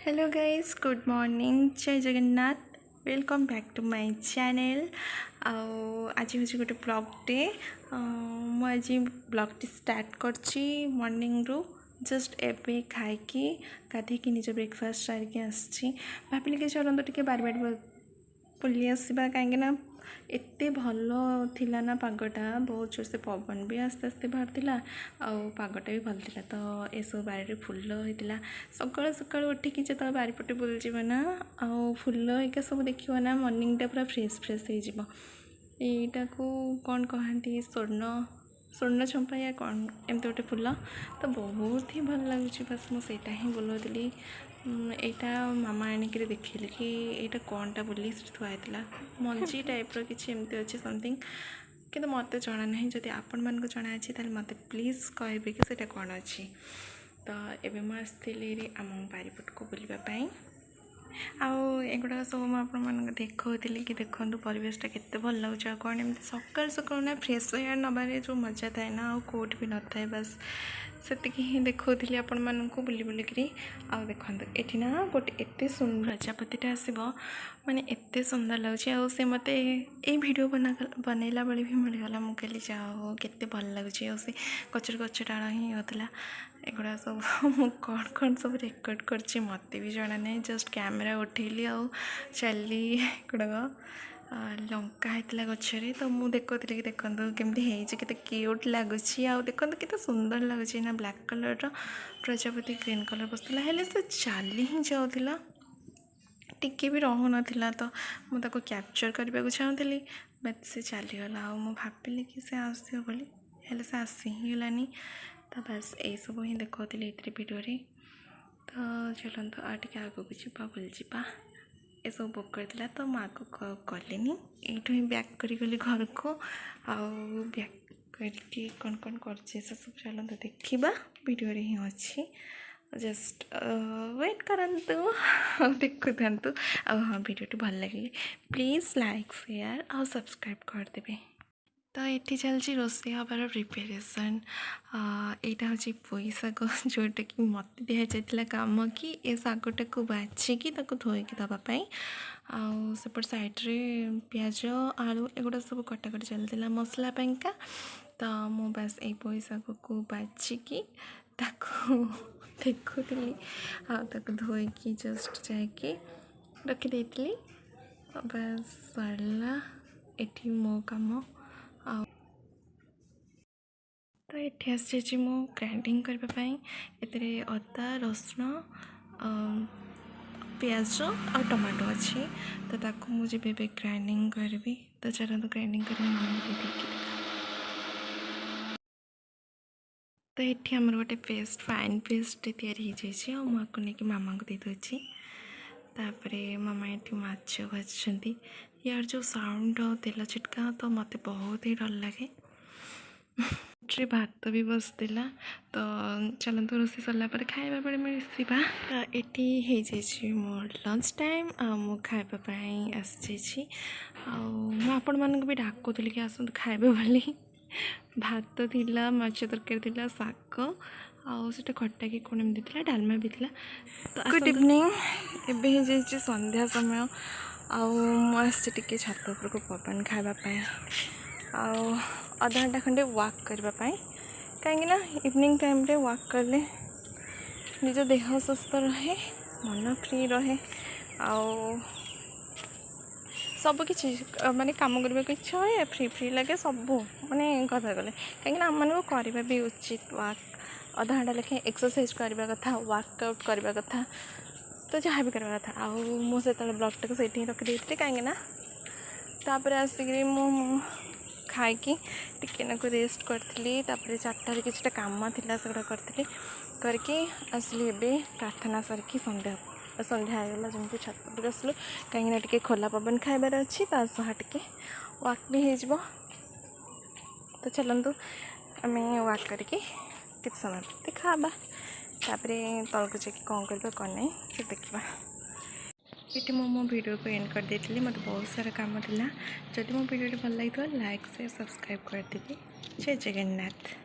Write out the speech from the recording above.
Hello guys, good morning, जय Jagannath. Welcome back to my channel. आज हूँ गोटे ब्लॉगटे मुझे ब्लॉगटी स्टार्ट करची मॉर्निंग रू जस्ट एबे खाइकी गाधेकी निज ब्रेकफास्ट सारिकी आसची भाविली कि चलते टिके बार बार बुली आसवा कहीं एत भल थिला ना पागटा बहुत जोर से पवन भी आस्ते आस्ते बाहर पागटा भी भल थिला। तो ये सब बाड़ी फुल होता सकाल सकाल उठिकी जो बारीपटे बुलूल ना आउ फुल एक सब देखो ना मॉर्निंग टा पूरा फ्रेश फ्रेश हो यटा को कौन कहती स्वर्ण चंपा या कौन एमती गोटे फुल तो बहुत ही भल लगुच। बस मुझे ही बोलूली यहाँ मामा आणिक देखिले कि यहाँ कौनटा बोली थुआई मंजी टाइप्र किसी एमती अच्छे समथिंग कि मत जना ना जदि आपण मान जना अच्छे मत प्लीज कहे कि सीटा कौन अच्छी। तो ये मुझे आम बारीपट को बुलवाई आगुड़ा सब मुझे देखी कि देखो परिवेशटा केते भल लगुच कौन एमती सकाल सकाल ना फ्रेश एयर नबारे जो मजा थाए ना आउट भी न थाए बस से ही देखी आपण मानक बुली बुलिकी आउ देखो ये ना गोटे एत सुंदर प्रजापतिटा आसब माने एत सुंदर लगुच से मत ये वीडियो बनैला बेले भी मिलगला मुझे जाओ केते भल लगुच से गचर गच डाल ही होता एगुड़ा सब कौन कौन सब रेकर्ड कर मत भी जना नहीं जस्ट कैमेरा उठेली आ चली गुड़ाक लंका होता गचरे। तो मुझे देखी कि देखो केमती क्यूट लगुच देखो के सुंदर लगुच ना black colour Prajapati green colour बसला हेले से चली ही जाऊला टिके भी रहू ना तो मुझे कैप्चर करने को चाहूली बट से चलीगला भाविली कि से आसो बोली हेले से आसी ही गलानी। तो बस यही सब ही देखी ये वीडियो तो चलते आगे आगे जावा बुल जावा ये सब बुक करता तो मुझे आगे गलिनी ये बैक करी घर को आउ बैक करके कौन कौन कर सब चलते देखा वीडियो ही अच्छी जस्ट वेट करंतु देखु था। हाँ वीडियो भल लगे प्लीज लाइक शेयर और सब्सक्राइब करदे। तो ये चलती रोषे हबार प्रिपेरेसन यहाँ हूँ पोई शाग जोटा कि मत दि जाता कम कि ये शागटा को बाछिकी धोईकी दवापाई आउट साइड्रे पियाज आलू एगुड़ा सब कटाकटी चलता मसला पाइंका। तो मु बस ये पोई शाग को बाछिकी देखुली धोईकी जस्ट जाकि रखीदे बस सरला एटी मो कम। तो ये आसी मु ग्राइंडिंग करने अदा रसुण पियाज और टमाटो अच्छी तो ताकू मुझे ग्राइंडिंग करी। तो चलते ग्राइंडिंग कर तो ये आमर गोटे पेस्ट फाइन पेस्ट या मुझे मामा को दे दूसरी तापर मामा ये माछ भाजुंट यार जो साउंड तेल छिटका तो मत बहुत ही डर लगे भात भी बसला। तो चलते रोषे सरला खाइबा बेले मिलवा ये मोर लंच टाइम मु खाइबापी आसी आपण मानक भी डाकुली कि आसतु खाइबे बोली भात थिला माछ तरकारी थिला शाग आटा खटा कि कौन एमती डालमा भी थिला। तो गुड इवनिंग एवं संध्या समय आसी छत उपर को पवन खाइबापी आधा घंटा खंडे वाक करने कहीं इवनिंग टाइम रे वाक करले निज देह सुस्थ रहे मन फ्री रहे सब किसी माने काम करने को इच्छा है फ्री फ्री लगे सब माने कथा कले कहीं आम मान करवा भी उचित वाक आधा घंटा लेखे एक्सरसाइज करने कथा वर्कआउट करने कथा तो जहाँ भी करवा कथा मुझे ब्लॉगटा को सही रखी कहीं तापर आसिक खाई टिकेनाक रेस्ट करी 4टार किसी काम था से करी करके आसली ए प्रार्थना सारिकी संध्या होगा जमी छत पर आसलु कहीं टे खोला पवन खाइबार अच्छी सह टे वाक भी हो। तो चलतु आम वाक करके समय देखा तापर तलक जाकि कौन करवा कौन नहीं देखा। ये मो वीडियो को एंड कर देती मत बहुत सारा काम था जदि मो वीडियो भल लगे लाइक शेयर सब्सक्राइब कर देवी। जय जगन्नाथ।